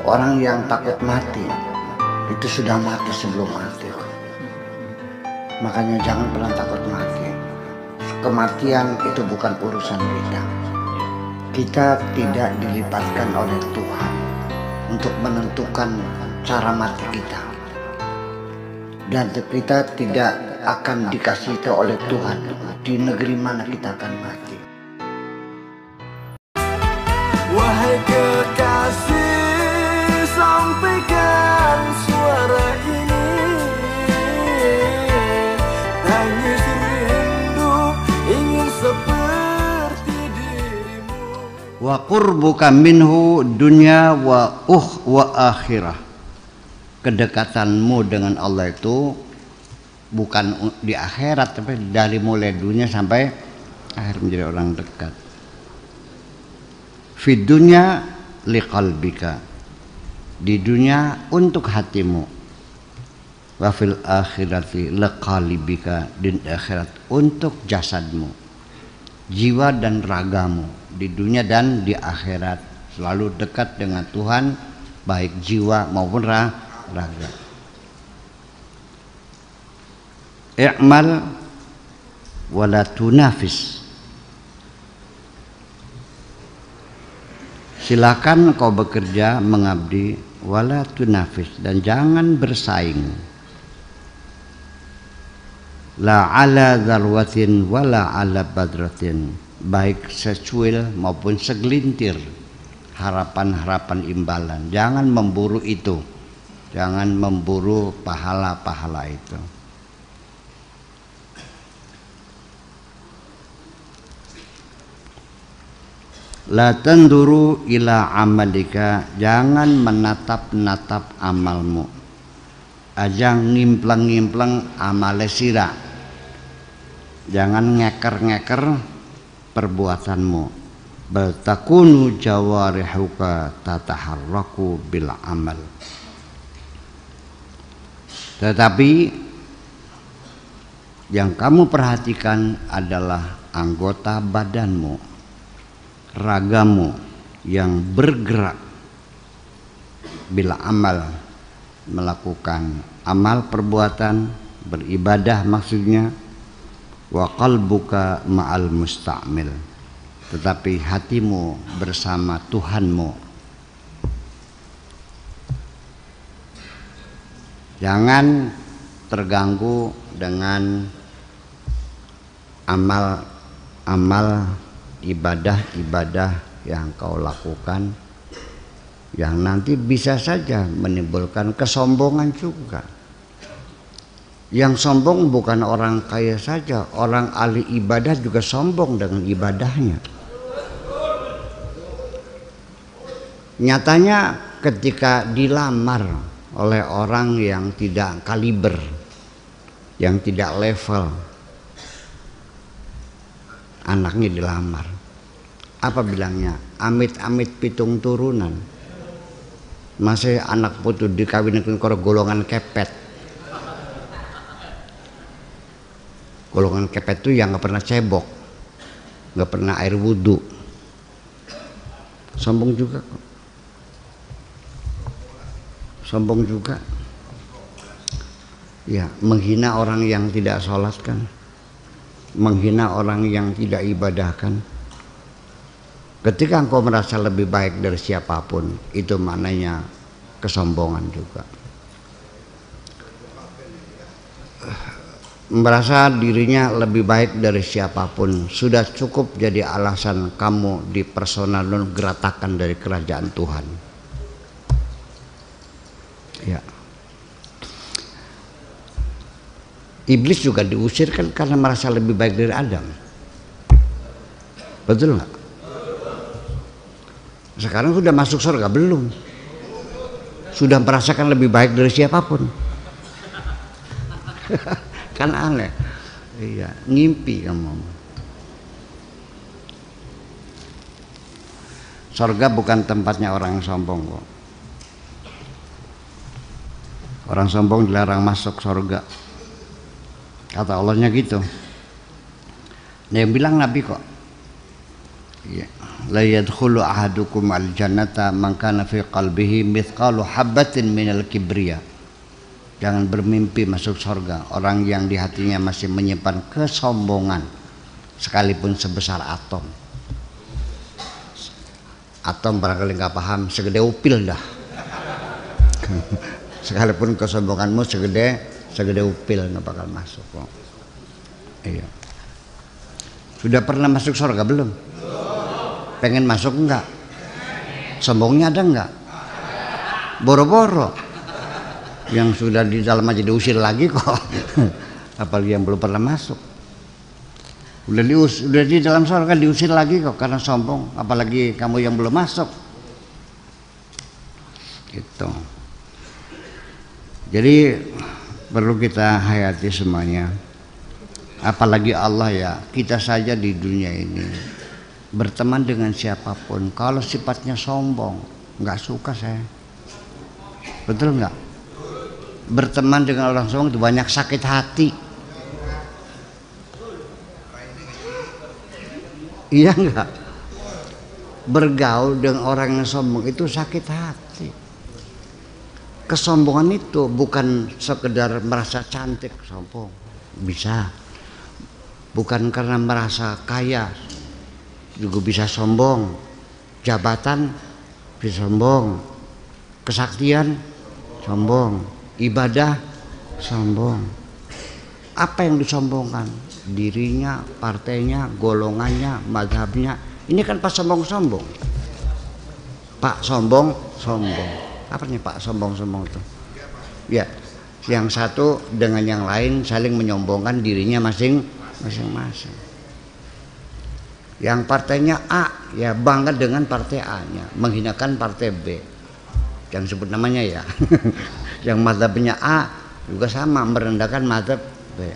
Orang yang takut mati itu sudah mati sebelum mati. Makanya jangan pernah takut mati. Kematian itu bukan urusan kita. Kita tidak dilibatkan oleh Tuhan untuk menentukan cara mati kita. Dan kita tidak akan dikasih tahu oleh Tuhan di negeri mana kita akan mati. Wahai kekasih, sampaikan suara ini. Tangis rindu ingin seperti dirimu. Wa qurbuka minhu dunya wa akhirah. Kedekatanmu dengan Allah itu bukan di akhirat, tapi dari mulai dunia sampai akhir menjadi orang dekat. Fid dunya liqalbika, di dunia untuk hatimu. Wa fil akhirati liqalbika, di akhirat untuk jasadmu, jiwa dan ragamu. Di dunia dan di akhirat selalu dekat dengan Tuhan, baik jiwa maupun raga. I'mal wala tunafis. Silakan kau bekerja mengabdi, wala tunafis, dan jangan bersaing. La ala zarwatin wala ala badratin, baik secuil maupun segelintir harapan-harapan imbalan. Jangan memburu itu, jangan memburu pahala-pahala itu. La tanduru ila amalika, jangan menatap-natap amalmu. Ajang ngimplang-ngimplang amale sira. Jangan ngeker-ngeker perbuatanmu. Bal takunu jawarihuka tataharraku bil amal. Tetapi yang kamu perhatikan adalah anggota badanmu, ragamu yang bergerak bila amal, melakukan amal perbuatan, beribadah maksudnya. Wa qalbuka ma'al musta'mil, tetapi hatimu bersama Tuhanmu. Jangan terganggu dengan amal ibadah-ibadah yang kau lakukan, yang nanti bisa saja menimbulkan kesombongan juga. Yang sombong bukan orang kaya saja, orang ahli ibadah juga sombong dengan ibadahnya. Nyatanya ketika dilamar oleh orang yang tidak kaliber, yang tidak level, anaknya dilamar, apa bilangnya? Amit-amit pitung turunan. Masih anak putu dikawinkan karo golongan kepet. Golongan kepet itu yang nggak pernah cebok, nggak pernah air wudhu. Sombong juga kok. Sombong juga. Ya, menghina orang yang tidak sholat kan, menghina orang yang tidak ibadahkan. Ketika engkau merasa lebih baik dari siapapun, itu maknanya kesombongan juga. Merasa dirinya lebih baik dari siapapun sudah cukup jadi alasan kamu dipersona non gratakan dari kerajaan Tuhan. Ya. Iblis juga diusir kan karena merasa lebih baik dari Adam. Betul nggak? Sekarang sudah masuk surga belum? Sudah merasakan lebih baik dari siapapun. Kan aneh. Iya, ngimpi kamu. Surga bukan tempatnya orang sombong kok. Orang sombong dilarang masuk surga. Kata Allahnya gitu. Nah, yang bilang Nabi kok. Ya. La yadkhulu ahadukum al-jannata man kana fi qalbihi mithqalu habatin minal kibriya. Jangan bermimpi masuk surga orang yang di hatinya masih menyimpan kesombongan sekalipun sebesar atom. Atom barangkali nggak paham, segede upil dah. Sekalipun kesombonganmu segede upil nggak bakal masuk kok. Iya. Sudah pernah masuk surga belum? Pengen masuk enggak? Sombongnya ada enggak? Boro-boro. Yang sudah di dalam aja diusir lagi kok. Apalagi yang belum pernah masuk. Udah di dalam surga diusir lagi kok karena sombong. Apalagi kamu yang belum masuk. Gitu. Jadi perlu kita hayati semuanya. Apalagi Allah ya, kita saja di dunia ini berteman dengan siapapun kalau sifatnya sombong nggak suka saya. Betul nggak? Berteman dengan orang sombong itu banyak sakit hati. Iya nggak? Bergaul dengan orang yang sombong itu sakit hati. Kesombongan itu bukan sekedar merasa cantik sombong, bisa. Bukan karena merasa kaya juga bisa sombong. Jabatan bisa sombong. Kesaktian sombong. Ibadah sombong. Apa yang disombongkan? Dirinya, partainya, golongannya, mazhabnya. Ini kan pas sombong-sombong. Pak sombong. Apa nih Pak sombong itu? Ya, yang satu dengan yang lain saling menyombongkan dirinya masing-masing. Yang partainya A ya bangga dengan partai A-nya, menghinakan partai B. Jangan sebut namanya ya. Yang mazhabnya A juga sama merendahkan mazhab B.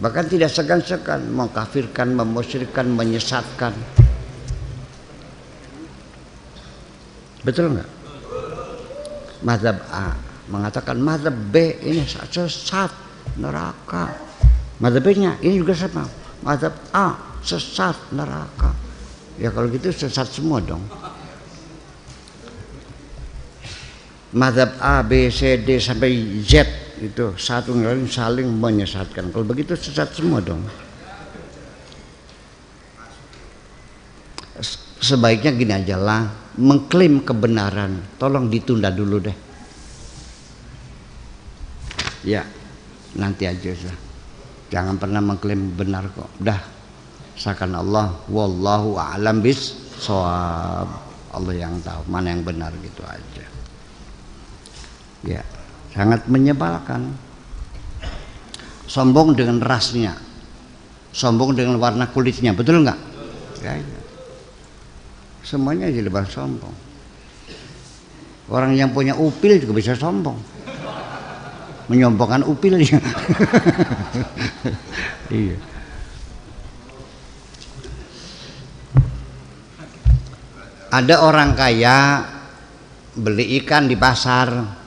Bahkan tidak segan-segan mengkafirkan, memusyrikkan, menyesatkan. Betul nggak? Mazhab A mengatakan mazhab B ini sesat, neraka. Mazhab B-nya ini juga sama. Mazhab A sesat, neraka. Ya kalau gitu sesat semua dong. Mazhab A, B, C, D sampai Z itu satu lain saling menyesatkan. Kalau begitu sesat semua dong. Sebaiknya gini aja lah, mengklaim kebenaran tolong ditunda dulu deh. Ya, nanti aja lah. Jangan pernah mengklaim benar kok. Dah, sakan Allah, wallahu a'lam bis-shawab. Allah yang tahu mana yang benar gitu aja. Ya, sangat menyebalkan. Sombong dengan rasnya, sombong dengan warna kulitnya, betul nggak? Ya. Semuanya jadi bahasa sombong. Orang yang punya upil juga bisa sombong, menyombongkan upilnya. Iya. Ada orang kaya beli ikan di pasar.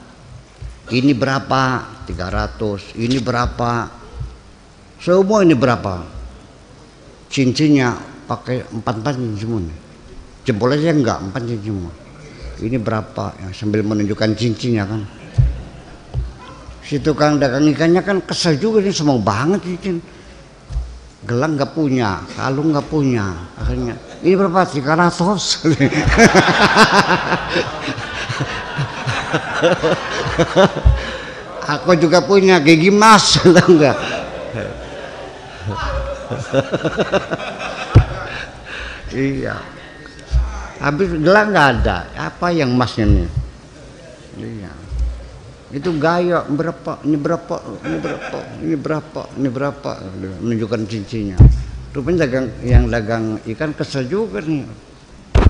Ini berapa? 300. Ini berapa? Semua ini berapa? Cincinnya pakai 4 semua. Jempol aja enggak, 4 semua. Ini berapa? Ya, sambil menunjukkan cincinnya kan. Si tukang dagang ikannya kan kesel juga nih, semua banget cincin. Gelang nggak punya, kalung nggak punya. Akhirnya ini berapa? 300. Aku juga punya gigi emas, tahu nggak? Iya. Habis gelang nggak ada, apa yang emasnya nih? Iya. Itu gaya berapa? Ini berapa? Ini berapa? Ini berapa? Ini berapa? Menunjukkan cincinnya. Rupanya dagang ikan kesel juga nih.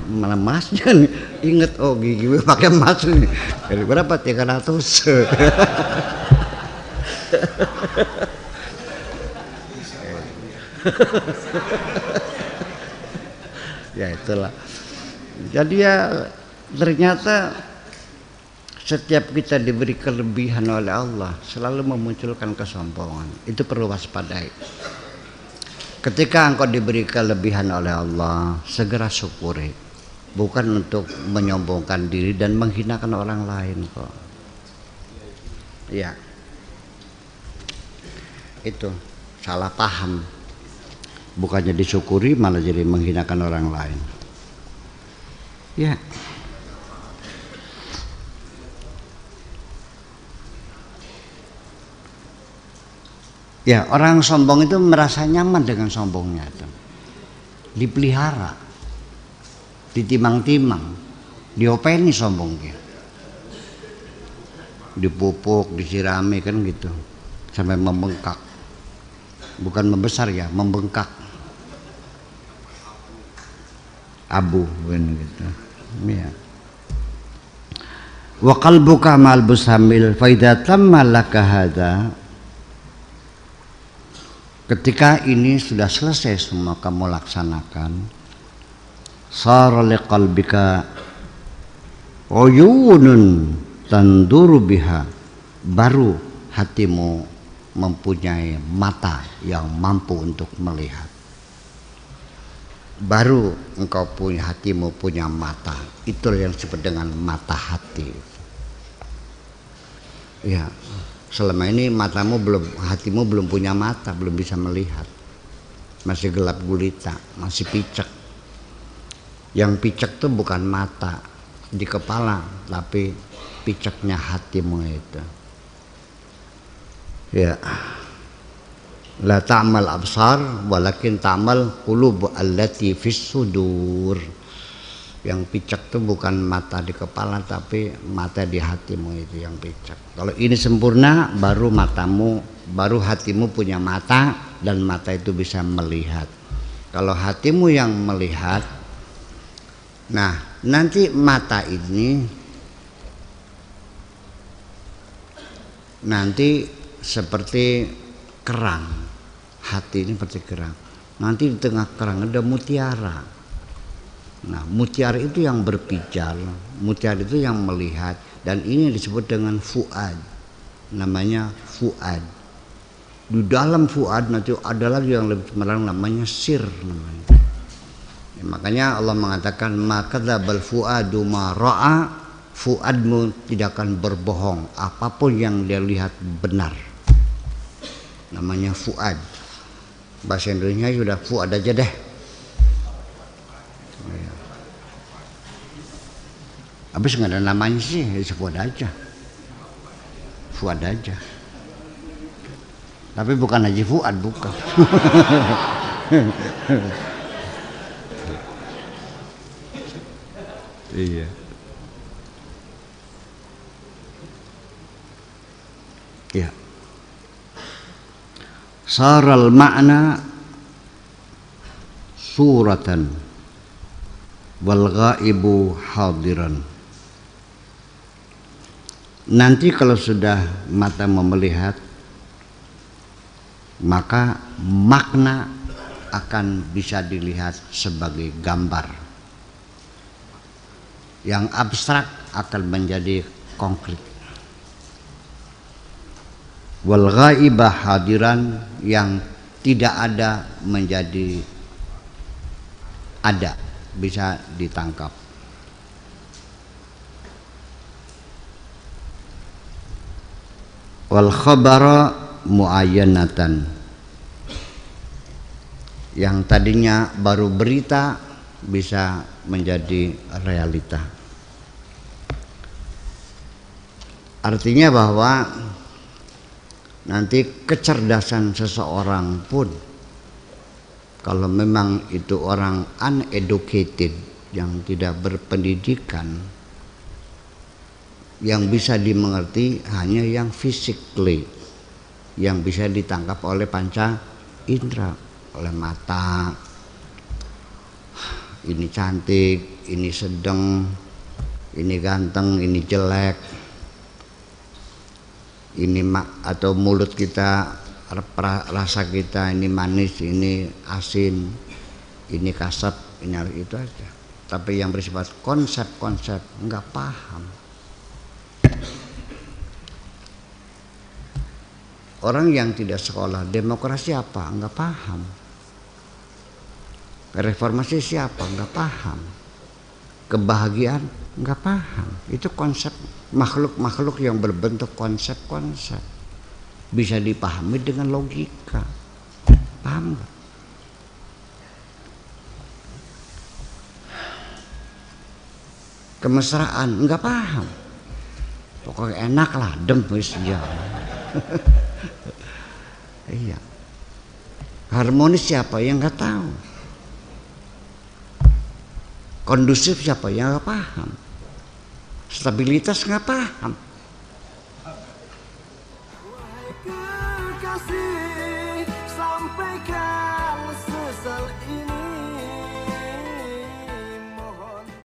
Mana emasnya nih? Ingat oh gigi gue pakai emas nih. Dari berapa? 300. Ya itulah. Jadi ya ternyata setiap kita diberi kelebihan oleh Allah selalu memunculkan kesombongan. Itu perlu waspadai. Ketika engkau diberi kelebihan oleh Allah, segera syukuri. Bukan untuk menyombongkan diri dan menghinakan orang lain kok. Ya. Itu salah paham. Bukannya disyukuri malah jadi menghinakan orang lain. Ya. Ya, orang sombong itu merasa nyaman dengan sombongnya itu. Dipelihara, ditimang-timang, diopeni sombongnya. Dipupuk, disirami kan gitu. Sampai membengkak. Bukan membesar ya, membengkak. Abu gitu. Ya. Wa qalbuka ma'al busamil fa idza tamma laka hadza. Ketika ini sudah selesai semua kamu laksanakan, sara liqalbika uyunun tanduru biha, baru hatimu mempunyai mata yang mampu untuk melihat. Baru engkau punya, hatimu punya mata. Itu yang disebut dengan mata hati. Ya. Selama ini hatimu belum punya mata, belum bisa melihat. Masih gelap gulita, masih picek. Yang picek itu bukan mata di kepala, tapi piceknya hatimu itu. Ya. La ta'mal absar walakin ta'mal qulub allati fis sudur. Yang picek itu bukan mata di kepala tapi mata di hatimu itu yang picek. Kalau ini sempurna baru hatimu punya mata dan mata itu bisa melihat. Kalau hatimu yang melihat, nah nanti mata ini nanti seperti kerang, hati ini seperti kerang. Nanti di tengah kerang ada mutiara. Nah, mutiara itu yang berpijar, mutiara itu yang melihat, dan ini disebut dengan fuad. Namanya fuad. Di dalam fuad nanti ada lagi yang lebih cemerlang namanya sir namanya. Ya, makanya Allah mengatakan makadzabal fuadu ma ra'a, fuadmu tidak akan berbohong, apapun yang dia lihat benar. Namanya fuad. Bahasa Indonesia sudah fuad aja deh. Habis nggak ada namanya sih, Fuad aja. Fuad aja. Tapi bukan Haji Fuad, bukan. Iya. Ya. Saral makna suratan wal ghaibu hadiran. Nanti kalau sudah mata melihat, maka makna akan bisa dilihat sebagai gambar. Yang abstrak akan menjadi konkret. Wal ghaibah hadiran, yang tidak ada menjadi ada, bisa ditangkap. Wal khabara muayyanatan, yang tadinya baru berita bisa menjadi realita. Artinya bahwa nanti kecerdasan seseorang pun, kalau memang itu orang uneducated, yang tidak berpendidikan, yang bisa dimengerti hanya yang physically, yang bisa ditangkap oleh panca indera, oleh mata. Ini cantik, ini sedang, ini ganteng, ini jelek, ini atau mulut kita, rasa kita, ini manis, ini asin, ini kasar, ini itu aja. Tapi yang bersifat konsep-konsep enggak paham. Orang yang tidak sekolah demokrasi apa? Enggak paham. Reformasi siapa? Nggak paham. Kebahagiaan? Nggak paham. Itu konsep makhluk-makhluk yang berbentuk konsep-konsep. Bisa dipahami dengan logika. Paham nggak? Kemesraan? Nggak paham. Pokoknya enak lah, adem wis ya. Iya. Harmonis siapa yang nggak tahu? Kondusif siapa yang nggak paham? Stabilitas nggak paham. Wahai kekasih, sampaikan sesal ini.